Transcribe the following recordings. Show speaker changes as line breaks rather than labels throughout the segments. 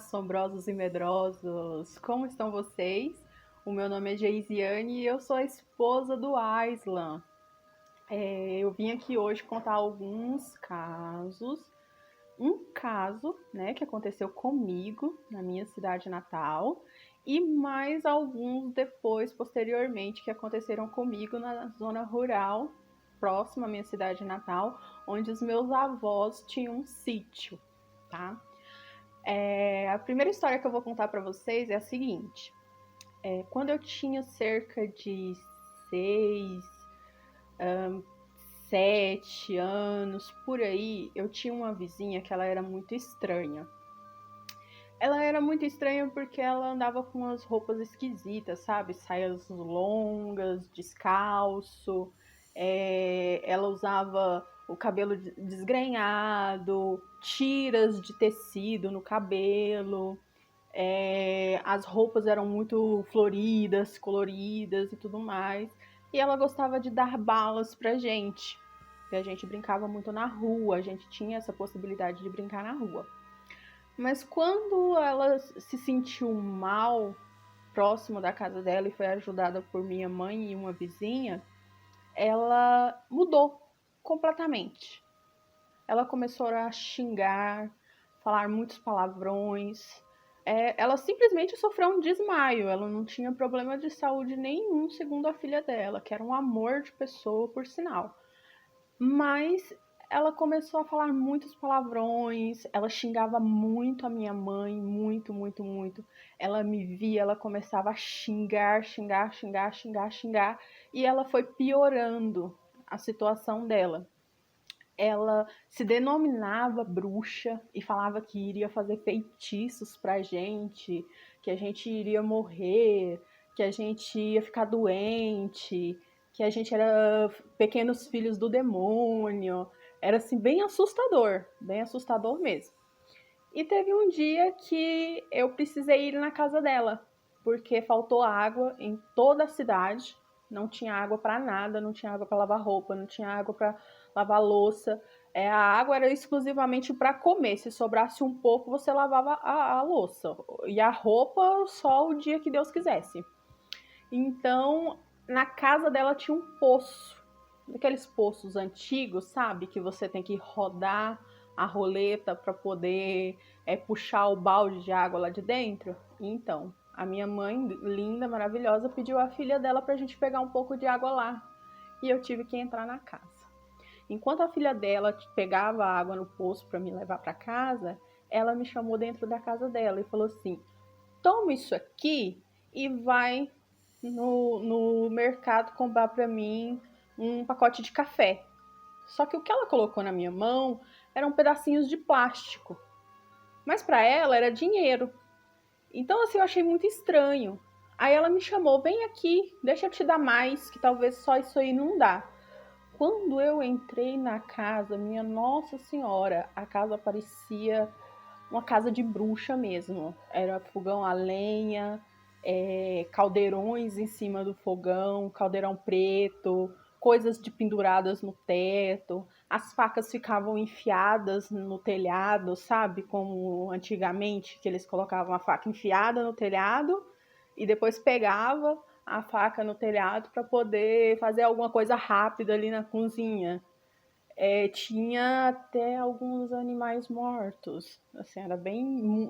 assombrosos e medrosos! Como estão vocês? O meu nome é Geisiane e eu sou a esposa do Aislan. Eu vim aqui hoje contar alguns casos. Um caso, né, que aconteceu comigo na minha cidade natal e mais alguns depois, posteriormente, que aconteceram comigo na zona rural próxima à minha cidade natal, onde os meus avós tinham um sítio, tá? A primeira história que eu vou contar para vocês é a seguinte. Quando eu tinha cerca de 6, 7 anos, por aí, eu tinha uma vizinha que ela era muito estranha. Ela era muito estranha porque ela andava com umas roupas esquisitas, sabe? Saias longas, descalço. Ela usava o cabelo desgrenhado, tiras de tecido no cabelo. As roupas eram muito floridas, coloridas e tudo mais. E ela gostava de dar balas pra gente. E a gente brincava muito na rua, a gente tinha essa possibilidade de brincar na rua. Mas quando ela se sentiu mal próximo da casa dela e foi ajudada por minha mãe e uma vizinha, ela mudou completamente. Ela começou a xingar, falar muitos palavrões. Ela simplesmente sofreu um desmaio. Ela não tinha problema de saúde nenhum, segundo a filha dela, que era um amor de pessoa, por sinal. Mas ela começou a falar muitos palavrões, ela xingava muito a minha mãe, muito, muito, muito. Ela me via, ela começava a xingar, xingar, xingar, xingar, xingar, e ela foi piorando a situação dela. Ela se denominava bruxa e falava que iria fazer feitiços pra gente, que a gente iria morrer, que a gente ia ficar doente, que a gente era pequenos filhos do demônio. Era assim bem assustador mesmo. E teve um dia que eu precisei ir na casa dela, porque faltou água em toda a cidade, não tinha água para nada, não tinha água para lavar roupa, não tinha água para lavar louça. A água era exclusivamente para comer, se sobrasse um pouco você lavava a louça, e a roupa só o dia que Deus quisesse. Então, na casa dela tinha um poço, daqueles poços antigos, sabe? Que você tem que rodar a roleta para poder puxar o balde de água lá de dentro. Então, a minha mãe, linda, maravilhosa, pediu a filha dela para a gente pegar um pouco de água lá. E eu tive que entrar na casa. Enquanto a filha dela pegava a água no poço para me levar para casa, ela me chamou dentro da casa dela e falou assim: toma isso aqui e vai no mercado comprar para mim um pacote de café. Só que o que ela colocou na minha mão eram pedacinhos de plástico. Mas para ela era dinheiro. Então assim, eu achei muito estranho. Aí ela me chamou, vem aqui, deixa eu te dar mais, que talvez só isso aí não dá. Quando eu entrei na casa, minha Nossa Senhora, a casa parecia uma casa de bruxa mesmo. Era fogão a lenha, caldeirões em cima do fogão, caldeirão preto, coisas de penduradas no teto. As facas ficavam enfiadas no telhado, sabe? Como antigamente, que eles colocavam a faca enfiada no telhado e depois pegava a faca no telhado para poder fazer alguma coisa rápida ali na cozinha. Tinha até alguns animais mortos. Assim, era bem.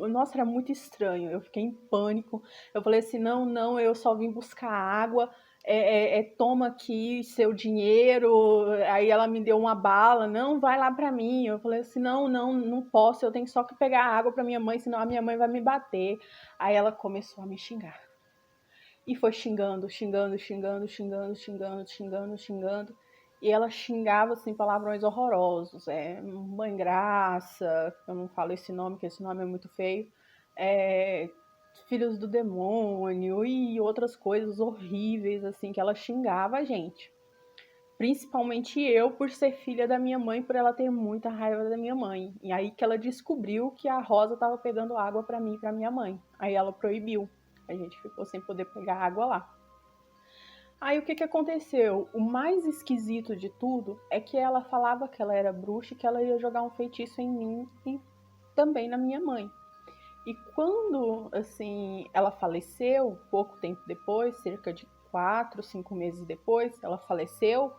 Nossa, era muito estranho. Eu fiquei em pânico. Eu falei assim: não, não, eu só vim buscar água. Toma aqui seu dinheiro. Aí ela me deu uma bala. Não, vai lá pra mim. Eu falei assim: não, não, não posso. Eu tenho só que pegar água pra minha mãe, senão a minha mãe vai me bater. Aí ela começou a me xingar. E foi xingando, xingando, xingando, xingando, xingando, xingando, xingando. E ela xingava, assim, palavrões horrorosos. Mãe graça, eu não falo esse nome, que esse nome é muito feio. É, filhos do demônio e outras coisas horríveis, assim, que ela xingava a gente. Principalmente eu, por ser filha da minha mãe, por ela ter muita raiva da minha mãe. E aí que ela descobriu que a Rosa estava pegando água para mim e para minha mãe. Aí ela proibiu. A gente ficou sem poder pegar água lá. Aí o que que aconteceu? O mais esquisito de tudo é que ela falava que ela era bruxa e que ela ia jogar um feitiço em mim e também na minha mãe. E quando, assim, ela faleceu, pouco tempo depois, cerca de 4, 5 meses depois, ela faleceu,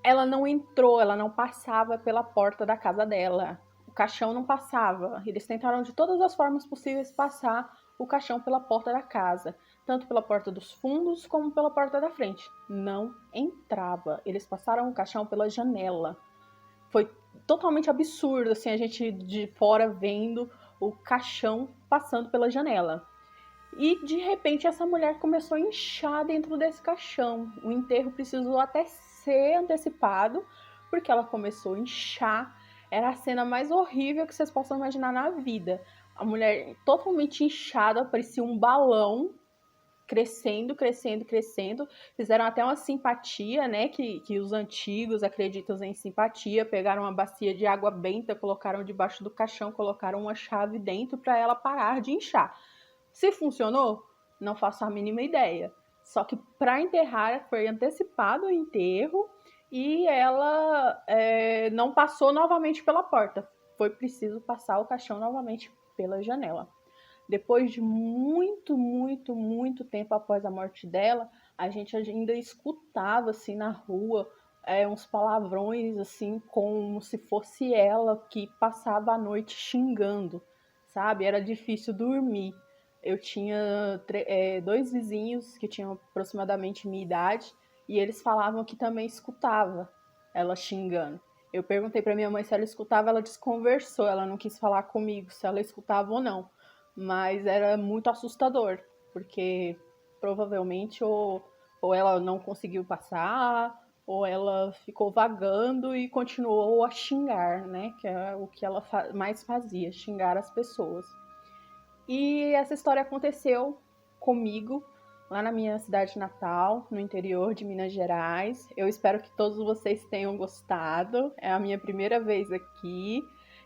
ela não entrou, ela não passava pela porta da casa dela. O caixão não passava. Eles tentaram de todas as formas possíveis passar o caixão pela porta da casa, tanto pela porta dos fundos como pela porta da frente. Não entrava. Eles passaram o caixão pela janela. Foi totalmente absurdo, assim, a gente de fora vendo o caixão passando pela janela. E de repente essa mulher começou a inchar dentro desse caixão. O enterro precisou até ser antecipado, porque ela começou a inchar. Era a cena mais horrível que vocês possam imaginar na vida. A mulher totalmente inchada, parecia um balão, crescendo, crescendo, crescendo. Fizeram até uma simpatia, né? Que os antigos acreditam em simpatia. Pegaram uma bacia de água benta, colocaram debaixo do caixão, colocaram uma chave dentro para ela parar de inchar. Se funcionou, não faço a mínima ideia. Só que para enterrar foi antecipado o enterro e ela não passou novamente pela porta. Foi preciso passar o caixão novamente pela janela. Depois de muito, muito, muito tempo após a morte dela, a gente ainda escutava assim na rua uns palavrões assim, como se fosse ela que passava a noite xingando, sabe? Era difícil dormir. Eu tinha dois vizinhos que tinham aproximadamente minha idade e eles falavam que também escutava ela xingando. Eu perguntei para minha mãe se ela escutava, ela desconversou, ela não quis falar comigo se ela escutava ou não. Mas era muito assustador, porque provavelmente ou ela não conseguiu passar, ou ela ficou vagando e continuou a xingar, né? Que é o que ela mais fazia, xingar as pessoas. E essa história aconteceu comigo lá na minha cidade natal, no interior de Minas Gerais. Eu espero que todos vocês tenham gostado. É a minha primeira vez aqui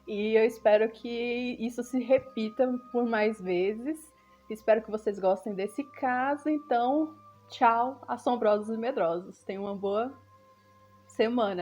e eu espero que isso se repita por mais vezes. Espero que vocês gostem desse caso. Então, tchau, assombrosos e medrosos. Tenham uma boa semana.